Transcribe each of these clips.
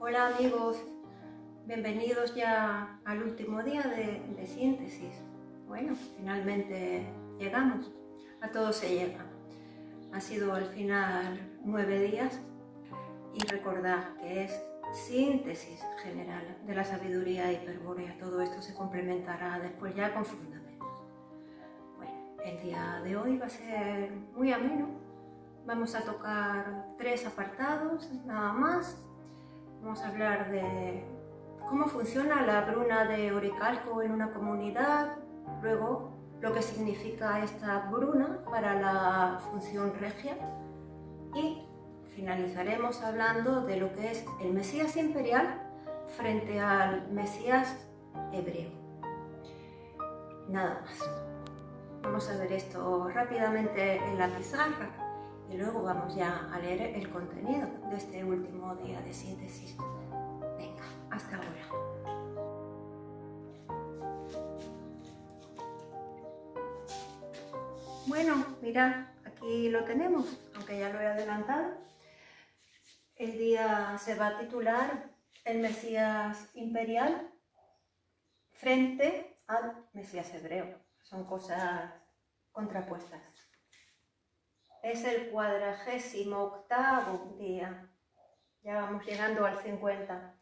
Hola amigos, bienvenidos ya al último día de síntesis. Bueno, finalmente llegamos, a todo se llega. Ha sido al final 9 días y recordad que es síntesis general de la sabiduría hiperbórea. Todo esto se complementará después ya con fundamentos. Bueno, el día de hoy va a ser muy ameno. Vamos a tocar 3 apartados, nada más. Vamos a hablar de cómo funciona la bruna de Oricalco en una comunidad, luego lo que significa esta bruna para la función regia y finalizaremos hablando de lo que es el Mesías imperial frente al Mesías hebreo. Nada más. Vamos a ver esto rápidamente en la pizarra. Y luego vamos ya a leer el contenido de este último día de síntesis. Venga, hasta ahora. Bueno, mirad, aquí lo tenemos, aunque ya lo he adelantado. El día se va a titular El Mesías imperial frente al Mesías hebreo. Son cosas contrapuestas. Es el 48º día, ya vamos llegando al 50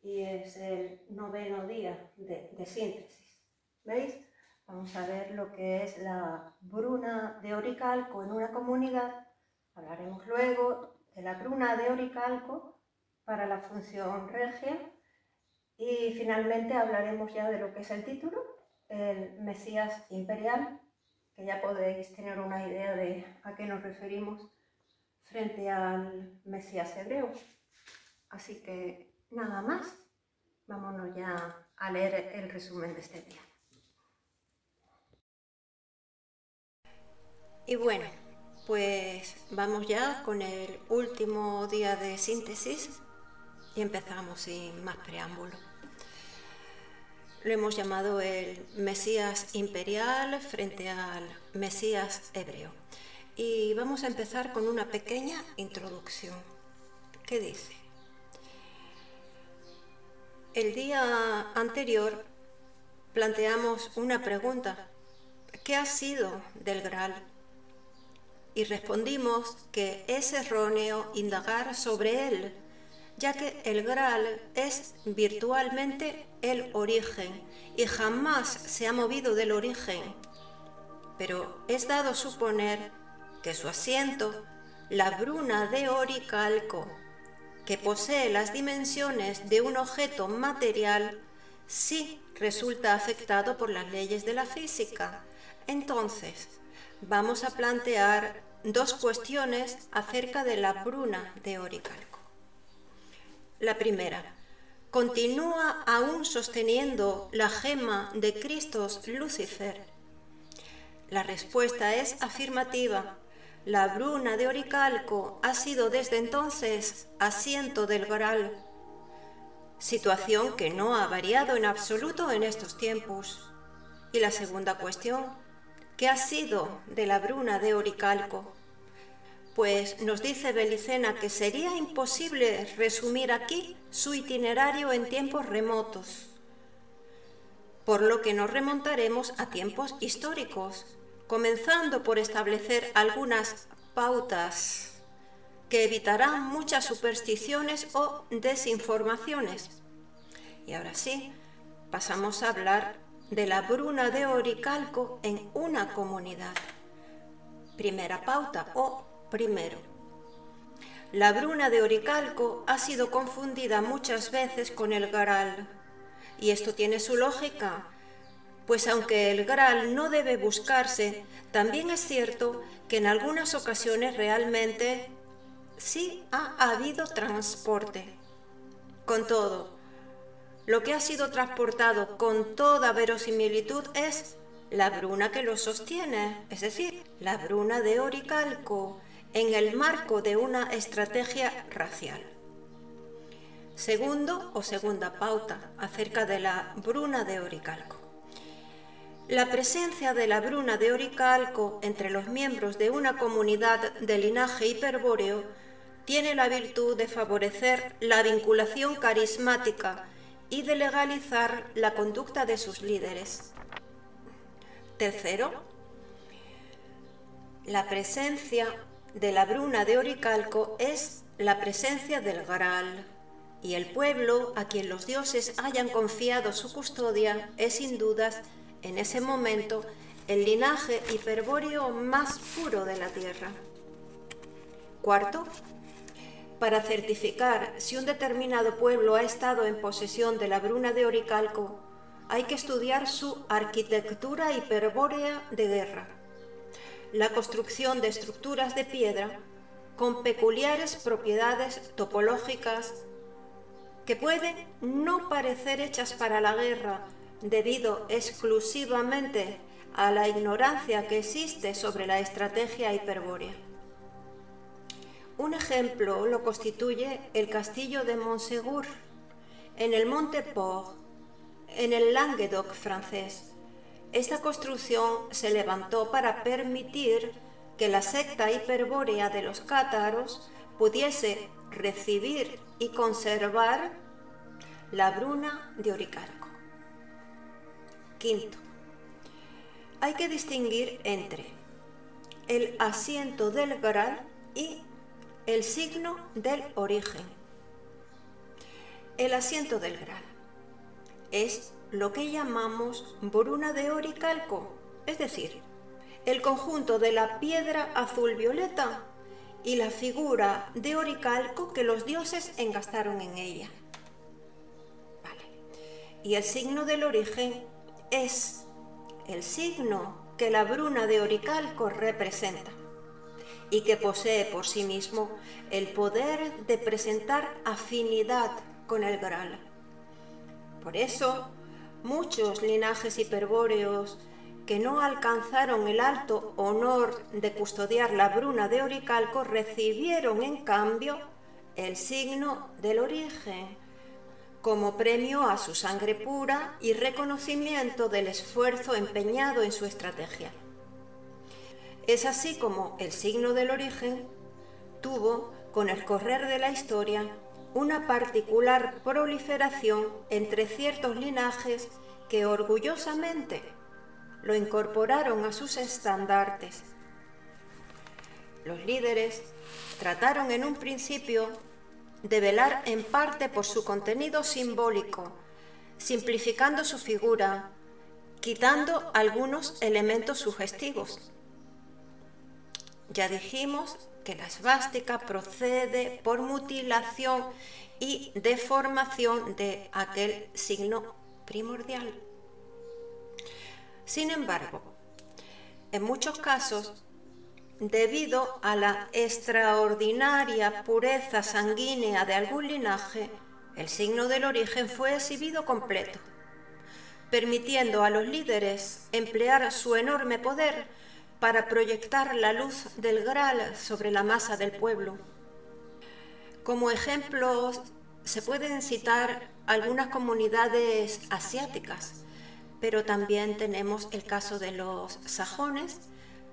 y es el 9º día de síntesis. ¿Veis? Vamos a ver lo que es la bruna de Oricalco en una comunidad. Hablaremos luego de la bruna de Oricalco para la función regia y finalmente hablaremos ya de lo que es el título, el Mesías imperial, que ya podéis tener una idea de a qué nos referimos frente al Mesías hebreo. Así que nada más, vámonos ya a leer el resumen de este día. Y bueno, pues vamos ya con el último día de síntesis y empezamos sin más preámbulo. Lo hemos llamado el Mesías imperial frente al Mesías hebreo. Y vamos a empezar con una pequeña introducción. ¿Qué dice? El día anterior planteamos una pregunta. ¿Qué ha sido del Graal? Y respondimos que es erróneo indagar sobre él, ya que el Graal es virtualmente el origen y jamás se ha movido del origen. Pero es dado suponer que su asiento, la bruna de Oricalco, que posee las dimensiones de un objeto material, sí resulta afectado por las leyes de la física. Entonces, vamos a plantear 2 cuestiones acerca de la bruna de Oricalco. La primera, ¿continúa aún sosteniendo la gema de Cristos Lucifer? La respuesta es afirmativa. La bruna de Oricalco ha sido desde entonces asiento del Graal, situación que no ha variado en absoluto en estos tiempos. Y la segunda cuestión, ¿qué ha sido de la bruna de Oricalco? Pues nos dice Belicena que sería imposible resumir aquí su itinerario en tiempos remotos, por lo que nos remontaremos a tiempos históricos, comenzando por establecer algunas pautas que evitarán muchas supersticiones o desinformaciones. Y ahora sí, pasamos a hablar de la bruna de Oricalco en una comunidad. Primera pauta o primero. La bruna de Oricalco ha sido confundida muchas veces con el Graal, y esto tiene su lógica, pues aunque el Graal no debe buscarse, también es cierto que en algunas ocasiones realmente sí ha habido transporte. Con todo, lo que ha sido transportado con toda verosimilitud es la bruna que lo sostiene, es decir, la bruna de Oricalco, en el marco de una estrategia racial. Segundo o segunda pauta acerca de la bruna de Oricalco. La presencia de la bruna de Oricalco entre los miembros de una comunidad de linaje hiperbóreo tiene la virtud de favorecer la vinculación carismática y de legalizar la conducta de sus líderes. Tercero, la presencia de la Bruna de Oricalco es la presencia del Graal, y el pueblo a quien los dioses hayan confiado su custodia es sin dudas en ese momento el linaje hiperbóreo más puro de la tierra. Cuarto, para certificar si un determinado pueblo ha estado en posesión de la Bruna de Oricalco, hay que estudiar su arquitectura hiperbórea de guerra, la construcción de estructuras de piedra con peculiares propiedades topológicas que pueden no parecer hechas para la guerra debido exclusivamente a la ignorancia que existe sobre la estrategia hiperbórea. Un ejemplo lo constituye el castillo de Montségur, en el Monte Port, en el Languedoc francés. Esta construcción se levantó para permitir que la secta hiperbórea de los cátaros pudiese recibir y conservar la Bruna de Oricalco. Quinto, hay que distinguir entre el asiento del Graal y el signo del origen. El asiento del Graal es lo que llamamos Bruna de Oricalco, es decir, el conjunto de la piedra azul-violeta y la figura de Oricalco que los dioses engastaron en ella. Vale. Y el signo del origen es el signo que la Bruna de Oricalco representa y que posee por sí mismo el poder de presentar afinidad con el Graal. Por eso, muchos linajes hiperbóreos que no alcanzaron el alto honor de custodiar la Bruna de Oricalco recibieron en cambio el signo del origen como premio a su sangre pura y reconocimiento del esfuerzo empeñado en su estrategia. Es así como el signo del origen tuvo, con el correr de la historia, una particular proliferación entre ciertos linajes que orgullosamente lo incorporaron a sus estandartes. Los líderes trataron en un principio de velar en parte por su contenido simbólico, simplificando su figura, quitando algunos elementos sugestivos. Ya dijimos que la esvástica procede por mutilación y deformación de aquel signo primordial. Sin embargo, en muchos casos, debido a la extraordinaria pureza sanguínea de algún linaje, el signo del origen fue exhibido completo, permitiendo a los líderes emplear su enorme poder para proyectar la luz del Graal sobre la masa del pueblo. Como ejemplos, se pueden citar algunas comunidades asiáticas, pero también tenemos el caso de los sajones,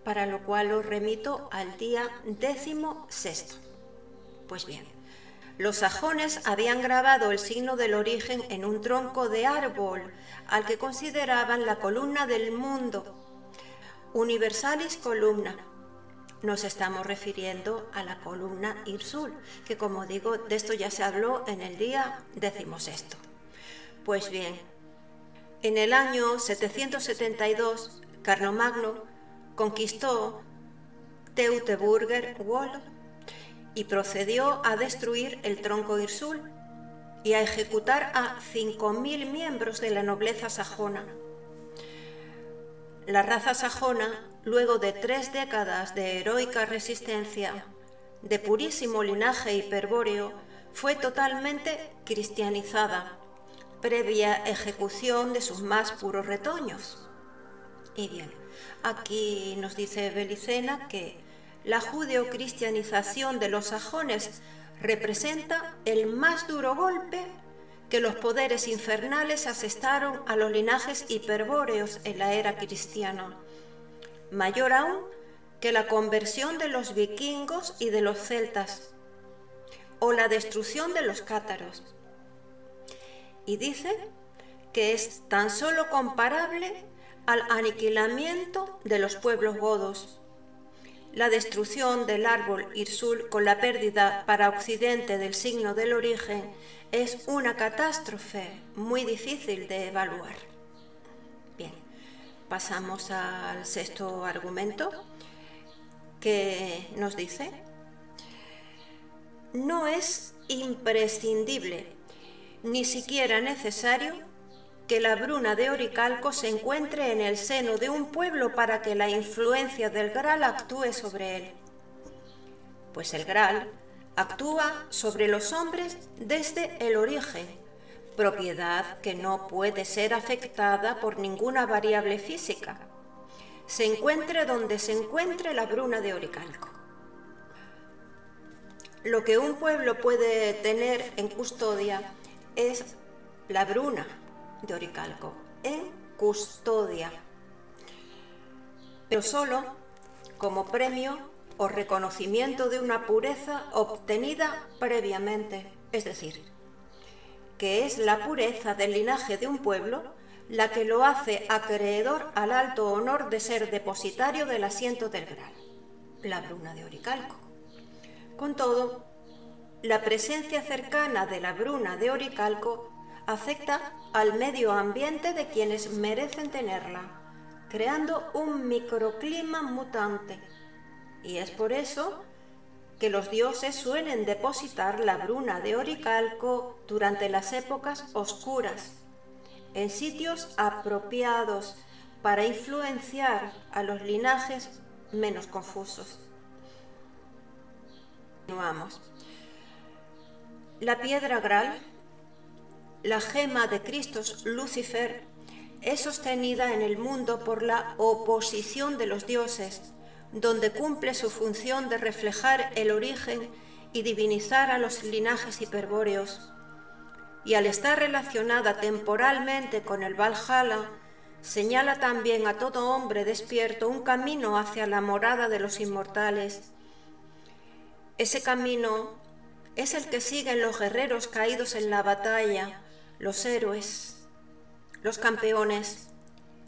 para lo cual os remito al día 16. Pues bien, los sajones habían grabado el signo del origen en un tronco de árbol, al que consideraban la columna del mundo, Universalis columna. Nos estamos refiriendo a la columna Irsul, que como digo, de esto ya se habló en el día 16. Pues bien, en el año 772, Carlomagno conquistó Teutoburger Wall y procedió a destruir el tronco Irsul y a ejecutar a 5.000 miembros de la nobleza sajona. La raza sajona, luego de 3 décadas de heroica resistencia, de purísimo linaje hiperbóreo, fue totalmente cristianizada, previa ejecución de sus más puros retoños. Y bien, aquí nos dice Belicena que la judeocristianización de los sajones representa el más duro golpe que los poderes infernales asestaron a los linajes hiperbóreos en la era cristiana, mayor aún que la conversión de los vikingos y de los celtas, o la destrucción de los cátaros. Y dice que es tan solo comparable al aniquilamiento de los pueblos godos. La destrucción del árbol Irsul con la pérdida para Occidente del signo del origen es una catástrofe muy difícil de evaluar. Bien, pasamos al sexto argumento, que nos dice: no es imprescindible, ni siquiera necesario, que la bruna de oricalco se encuentre en el seno de un pueblo para que la influencia del Graal actúe sobre él. Pues el Graal actúa sobre los hombres desde el origen, propiedad que no puede ser afectada por ninguna variable física, se encuentre donde se encuentre la bruna de oricalco. Lo que un pueblo puede tener en custodia es la bruna de oricalco, en custodia, pero solo como premio o reconocimiento de una pureza obtenida previamente, es decir, que es la pureza del linaje de un pueblo la que lo hace acreedor al alto honor de ser depositario del asiento del Graal, la bruna de oricalco. Con todo, la presencia cercana de la bruna de oricalco afecta al medio ambiente de quienes merecen tenerla, creando un microclima mutante. Y es por eso que los dioses suelen depositar la bruna de oricalco durante las épocas oscuras, en sitios apropiados para influenciar a los linajes menos confusos. Continuamos. La piedra Graal, la gema de Cristo Lucifer, es sostenida en el mundo por la oposición de los dioses, donde cumple su función de reflejar el origen y divinizar a los linajes hiperbóreos. Y al estar relacionada temporalmente con el Valhalla, señala también a todo hombre despierto un camino hacia la morada de los inmortales. Ese camino es el que siguen los guerreros caídos en la batalla, los héroes, los campeones,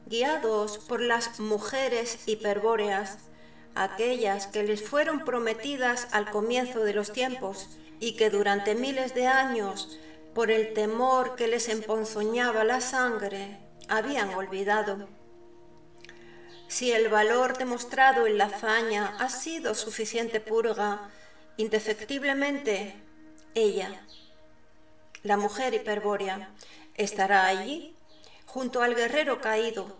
guiados por las mujeres hiperbóreas, aquellas que les fueron prometidas al comienzo de los tiempos y que durante miles de años, por el temor que les emponzoñaba la sangre, habían olvidado. Si el valor demostrado en la hazaña ha sido suficiente purga, indefectiblemente ella, la mujer hiperbórea, estará allí junto al guerrero caído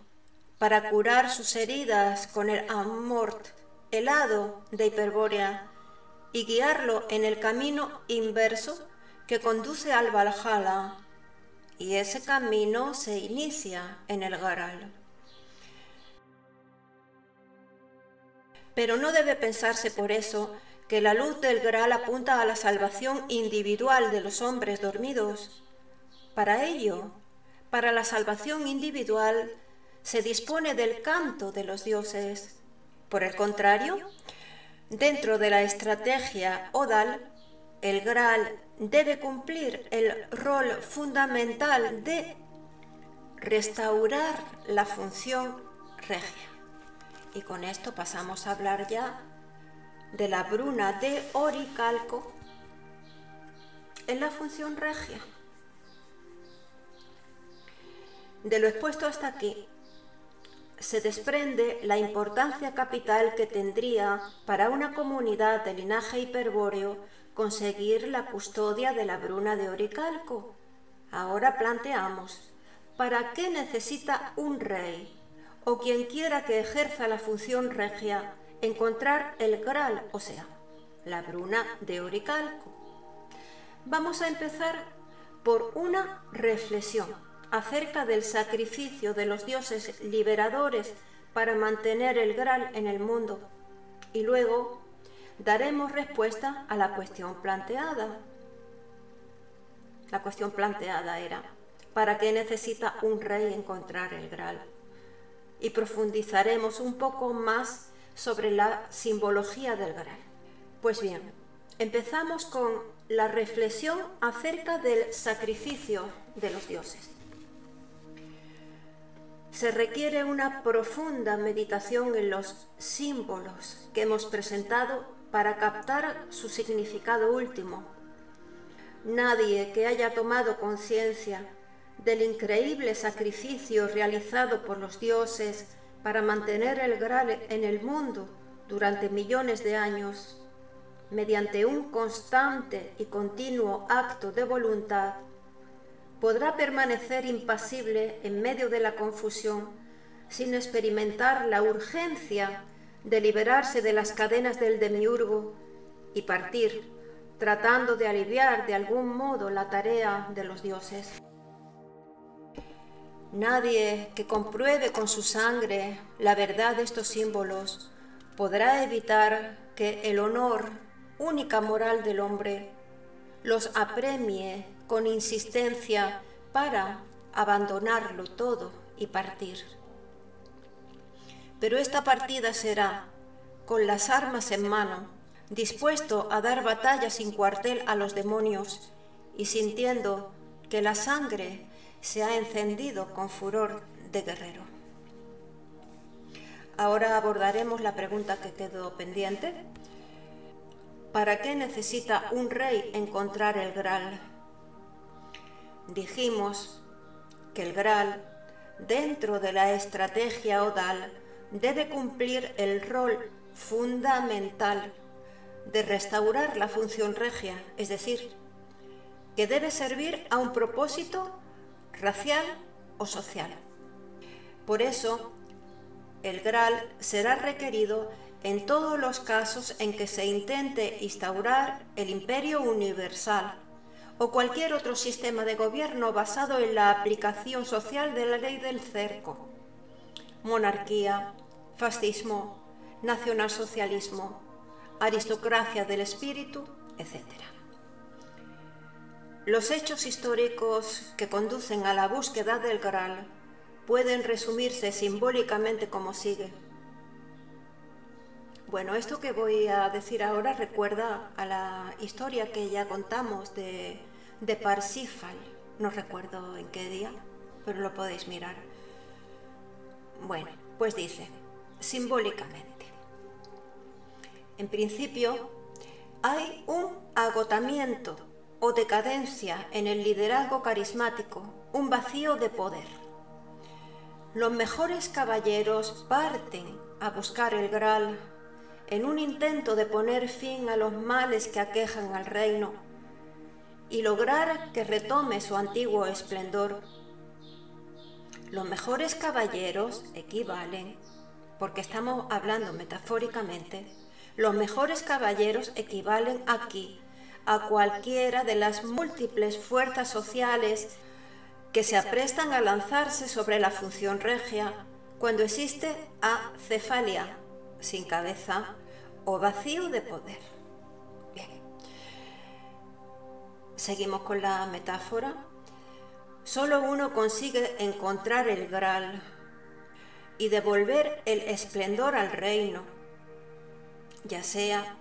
para curar sus heridas con el amort helado de hiperbórea y guiarlo en el camino inverso que conduce al Valhalla, y ese camino se inicia en el Graal. Pero no debe pensarse por eso que la luz del Graal apunta a la salvación individual de los hombres dormidos. Para ello, para la salvación individual, se dispone del canto de los dioses. Por el contrario, dentro de la estrategia odal, el Graal debe cumplir el rol fundamental de restaurar la función regia. Y con esto pasamos a hablar ya de la bruna de oricalco en la función regia. De lo expuesto hasta aquí, se desprende la importancia capital que tendría para una comunidad de linaje hiperbóreo conseguir la custodia de la bruna de oricalco. Ahora planteamos, ¿para qué necesita un rey o quien quiera que ejerza la función regia encontrar el Graal, o sea, la bruna de oricalco? Vamos a empezar por una reflexión acerca del sacrificio de los dioses liberadores para mantener el Graal en el mundo, y luego daremos respuesta a la cuestión planteada. La cuestión planteada era: ¿para qué necesita un rey encontrar el Graal? Y profundizaremos un poco más sobre la simbología del Graal. Pues bien, empezamos con la reflexión acerca del sacrificio de los dioses. Se requiere una profunda meditación en los símbolos que hemos presentado para captar su significado último. Nadie que haya tomado conciencia del increíble sacrificio realizado por los dioses para mantener el Graal en el mundo durante millones de años, mediante un constante y continuo acto de voluntad, podrá permanecer impasible en medio de la confusión sin experimentar la urgencia de liberarse de las cadenas del demiurgo y partir, tratando de aliviar de algún modo la tarea de los dioses. Nadie que compruebe con su sangre la verdad de estos símbolos podrá evitar que el honor, única moral del hombre, los apremie con insistencia para abandonarlo todo y partir. Pero esta partida será con las armas en mano, dispuesto a dar batalla sin cuartel a los demonios y sintiendo que la sangre se ha encendido con furor de guerrero. Ahora abordaremos la pregunta que quedó pendiente. ¿Para qué necesita un rey encontrar el Graal? Dijimos que el Graal, dentro de la estrategia odal, debe cumplir el rol fundamental de restaurar la función regia, es decir, que debe servir a un propósito racial o social. Por eso, el Graal será requerido en todos los casos en que se intente instaurar el imperio universal o cualquier otro sistema de gobierno basado en la aplicación social de la ley del cerco, monarquía, fascismo, nacionalsocialismo, aristocracia del espíritu, etc. Los hechos históricos que conducen a la búsqueda del Graal pueden resumirse simbólicamente como sigue. Bueno, esto que voy a decir ahora recuerda a la historia que ya contamos de Parsifal. No recuerdo en qué día, pero lo podéis mirar. Bueno, pues dice, simbólicamente. En principio, hay un agotamiento o decadencia en el liderazgo carismático, un vacío de poder. Los mejores caballeros parten a buscar el Graal en un intento de poner fin a los males que aquejan al reino y lograr que retome su antiguo esplendor. Los mejores caballeros equivalen, porque estamos hablando metafóricamente, los mejores caballeros equivalen aquí a cualquiera de las múltiples fuerzas sociales que se aprestan a lanzarse sobre la función regia cuando existe acefalia, sin cabeza, o vacío de poder. Bien. Seguimos con la metáfora. Solo uno consigue encontrar el Graal y devolver el esplendor al reino, ya sea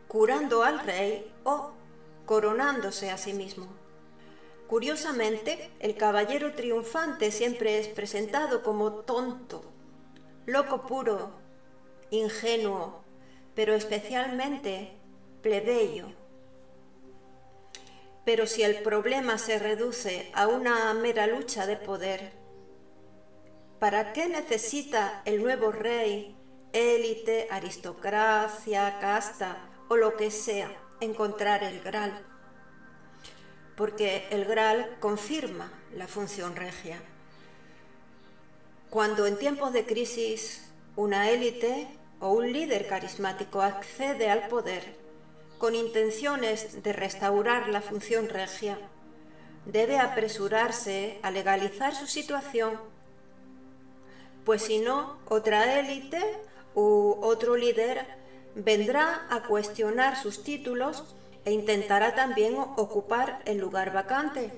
curando al rey o coronándose a sí mismo. Curiosamente, el caballero triunfante siempre es presentado como tonto, loco puro, ingenuo, pero especialmente plebeyo. Pero si el problema se reduce a una mera lucha de poder, ¿para qué necesita el nuevo rey, élite, aristocracia, casta o lo que sea encontrar el Graal? Porque el Graal confirma la función regia. Cuando en tiempos de crisis una élite o un líder carismático accede al poder con intenciones de restaurar la función regia, debe apresurarse a legalizar su situación, pues si no, otra élite u otro líder vendrá a cuestionar sus títulos e intentará también ocupar el lugar vacante,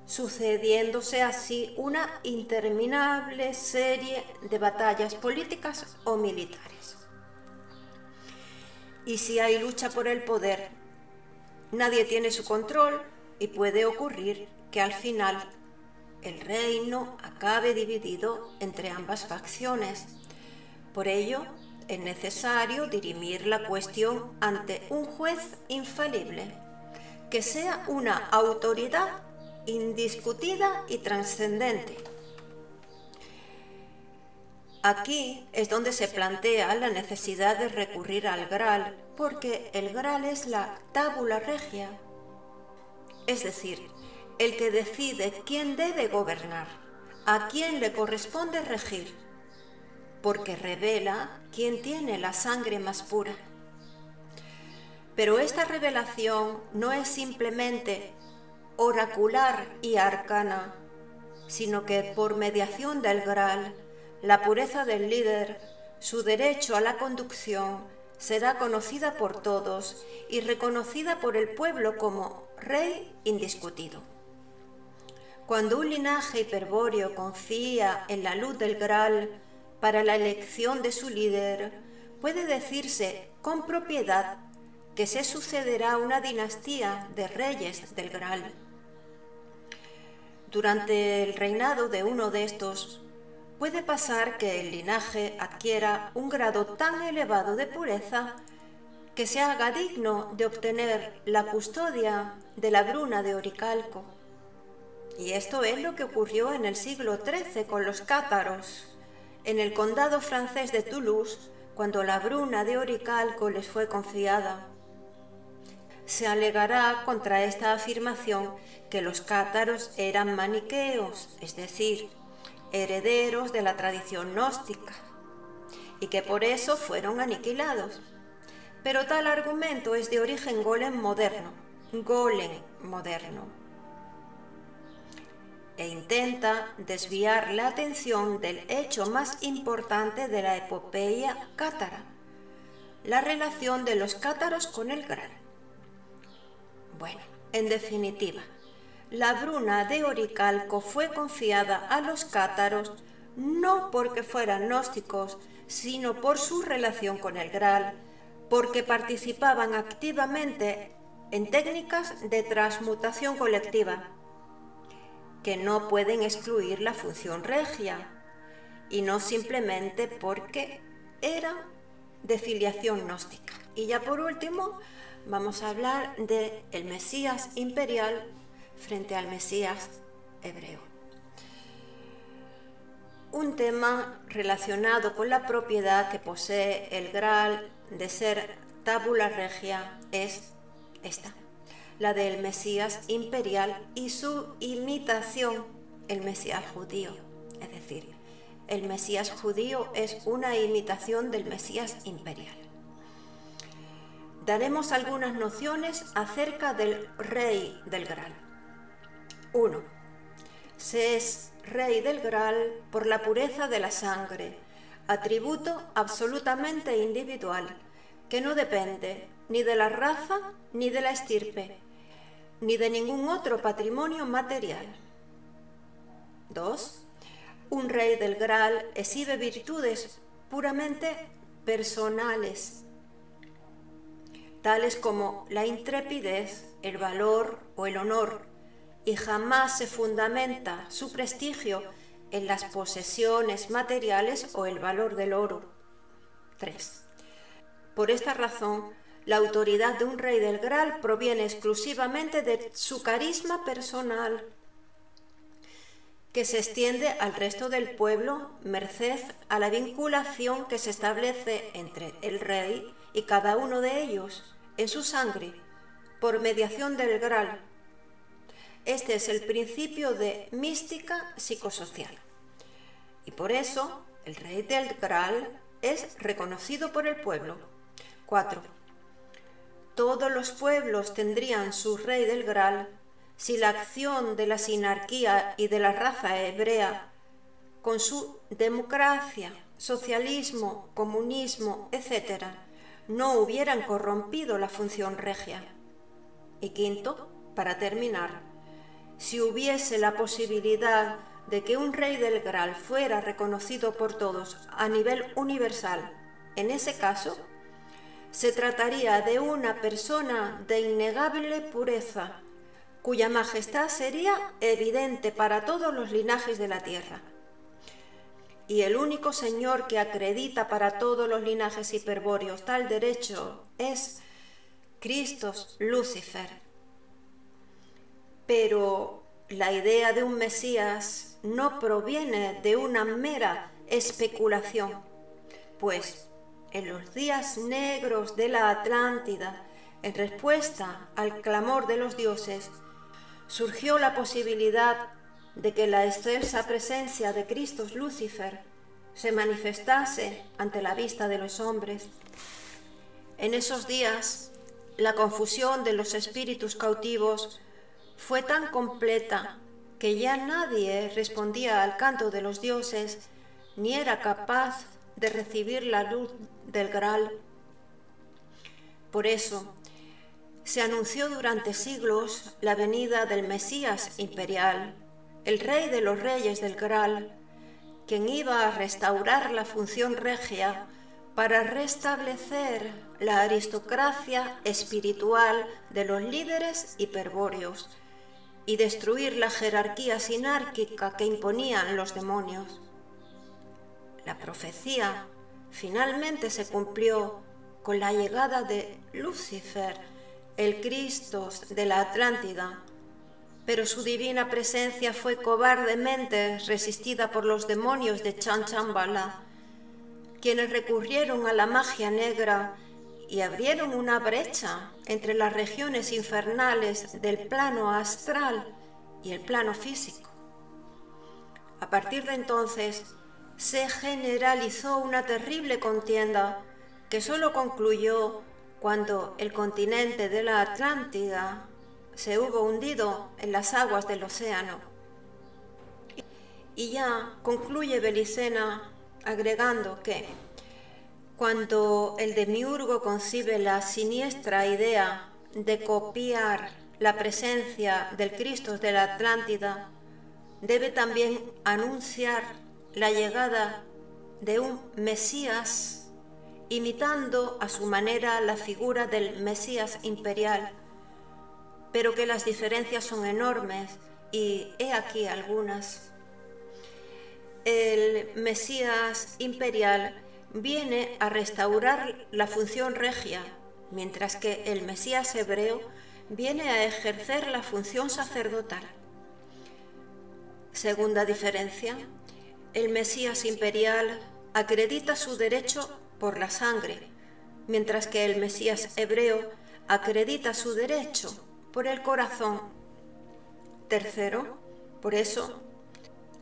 sucediéndose así una interminable serie de batallas políticas o militares. Y si hay lucha por el poder, nadie tiene su control y puede ocurrir que al final el reino acabe dividido entre ambas facciones. Por ello, es necesario dirimir la cuestión ante un juez infalible, que sea una autoridad indiscutida y trascendente. Aquí es donde se plantea la necesidad de recurrir al Graal, porque el Graal es la tabula regia, es decir, el que decide quién debe gobernar, a quién le corresponde regir, porque revela quién tiene la sangre más pura. Pero esta revelación no es simplemente oracular y arcana, sino que por mediación del Graal, la pureza del líder, su derecho a la conducción, será conocida por todos y reconocida por el pueblo como rey indiscutido. Cuando un linaje hiperbóreo confía en la luz del Graal para la elección de su líder, puede decirse con propiedad que se sucederá una dinastía de reyes del Graal. Durante el reinado de uno de estos, puede pasar que el linaje adquiera un grado tan elevado de pureza que se haga digno de obtener la custodia de la Bruna de Oricalco. Y esto es lo que ocurrió en el siglo XIII con los cátaros, en el condado francés de Toulouse, cuando la Bruna de Oricalco les fue confiada. Se alegará contra esta afirmación que los cátaros eran maniqueos, es decir, herederos de la tradición gnóstica, y que por eso fueron aniquilados. Pero tal argumento es de origen golem moderno, e intenta desviar la atención del hecho más importante de la epopeya cátara, la relación de los cátaros con el Graal. Bueno, en definitiva, la Bruna de Oricalco fue confiada a los cátaros no porque fueran gnósticos, sino por su relación con el Graal, porque participaban activamente en técnicas de transmutación colectiva, que no pueden excluir la función regia, y no simplemente porque eran de filiación gnóstica. Y ya por último, vamos a hablar del Mesías imperial frente al Mesías hebreo. Un tema relacionado con la propiedad que posee el Graal de ser tabula regia es esta, la del Mesías imperial y su imitación, el Mesías judío. Es decir, el Mesías judío es una imitación del Mesías imperial. Daremos algunas nociones acerca del rey del Graal. 1. Se es rey del Graal por la pureza de la sangre, atributo absolutamente individual, que no depende ni de la raza ni de la estirpe, ni de ningún otro patrimonio material. 2. Un rey del Graal exhibe virtudes puramente personales, tales como la intrepidez, el valor o el honor, y jamás se fundamenta su prestigio en las posesiones materiales o el valor del oro. 3. Por esta razón, la autoridad de un rey del Graal proviene exclusivamente de su carisma personal, que se extiende al resto del pueblo merced a la vinculación que se establece entre el rey y cada uno de ellos en su sangre, por mediación del Graal. Este es el principio de mística psicosocial. Y por eso, el rey del Graal es reconocido por el pueblo. 4. Todos los pueblos tendrían su rey del Graal si la acción de la sinarquía y de la raza hebrea, con su democracia, socialismo, comunismo, etc., no hubieran corrompido la función regia. Y 5, para terminar, si hubiese la posibilidad de que un rey del Graal fuera reconocido por todos a nivel universal, en ese caso, se trataría de una persona de innegable pureza, cuya majestad sería evidente para todos los linajes de la tierra. Y el único señor que acredita para todos los linajes hiperbóreos tal derecho es Cristo, Lucifer. Pero la idea de un Mesías no proviene de una mera especulación, pues en los días negros de la Atlántida, en respuesta al clamor de los dioses, surgió la posibilidad de que la excelsa presencia de Cristo Lucifer se manifestase ante la vista de los hombres. En esos días, la confusión de los espíritus cautivos fue tan completa que ya nadie respondía al canto de los dioses ni era capaz de recibir la luz del Graal. Por eso, se anunció durante siglos la venida del Mesías imperial, el rey de los reyes del Graal, quien iba a restaurar la función regia para restablecer la aristocracia espiritual de los líderes hiperbóreos y destruir la jerarquía sinárquica que imponían los demonios. La profecía finalmente se cumplió con la llegada de Lucifer, el Cristo de la Atlántida, pero su divina presencia fue cobardemente resistida por los demonios de Shambhala, quienes recurrieron a la magia negra y abrieron una brecha entre las regiones infernales del plano astral y el plano físico. A partir de entonces, se generalizó una terrible contienda que solo concluyó cuando el continente de la Atlántida se hubo hundido en las aguas del océano. Y ya concluye Belicena agregando que cuando el demiurgo concibe la siniestra idea de copiar la presencia del Cristo de la Atlántida, debe también anunciar la llegada de un Mesías, imitando a su manera la figura del Mesías imperial, pero que las diferencias son enormes y he aquí algunas. El Mesías imperial viene a restaurar la función regia, mientras que el Mesías hebreo viene a ejercer la función sacerdotal. Segunda diferencia, el Mesías imperial acredita su derecho por la sangre, mientras que el Mesías hebreo acredita su derecho por el corazón. Tercero, por eso,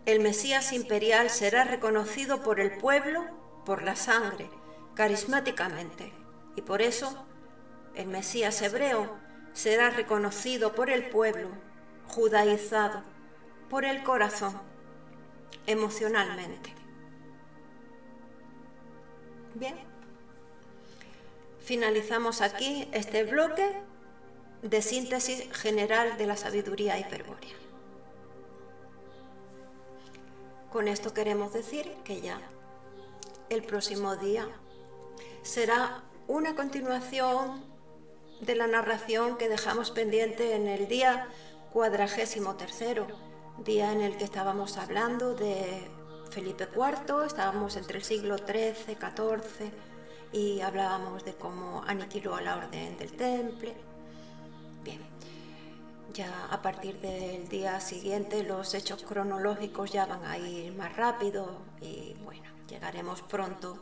el Mesías imperial será reconocido por el pueblo por la sangre, carismáticamente, y por eso el Mesías hebreo será reconocido por el pueblo, judaizado, por el corazón, emocionalmente. Bien, finalizamos aquí este bloque de síntesis general de la sabiduría hiperbórea. Con esto queremos decir que ya el próximo día será una continuación de la narración que dejamos pendiente en el día 43º, día en el que estábamos hablando de Felipe IV, estábamos entre el siglo XIII, XIV y hablábamos de cómo aniquiló la orden del Temple. Bien, ya a partir del día siguiente los hechos cronológicos ya van a ir más rápido y bueno, llegaremos pronto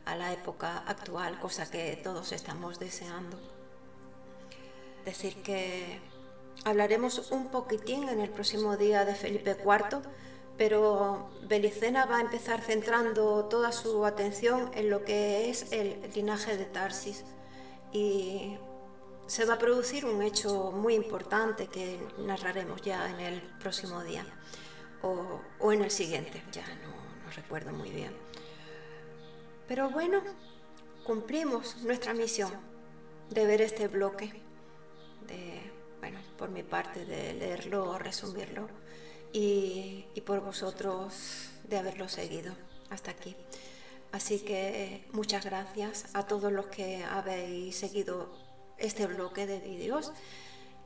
a la época actual, cosa que todos estamos deseando. Decir que hablaremos un poquitín en el próximo día de Felipe IV, pero Belicena va a empezar centrando toda su atención en lo que es el linaje de Tarsis y se va a producir un hecho muy importante que narraremos ya en el próximo día o en el siguiente, ya no recuerdo muy bien. Pero bueno, cumplimos nuestra misión de ver este bloque, bueno, por mi parte de leerlo o resumirlo y por vosotros de haberlo seguido hasta aquí. Así que muchas gracias a todos los que habéis seguido este bloque de vídeos.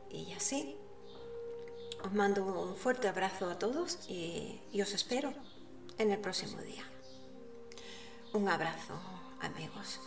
Y así, os mando un fuerte abrazo a todos y os espero en el próximo día. Un abrazo, amigos.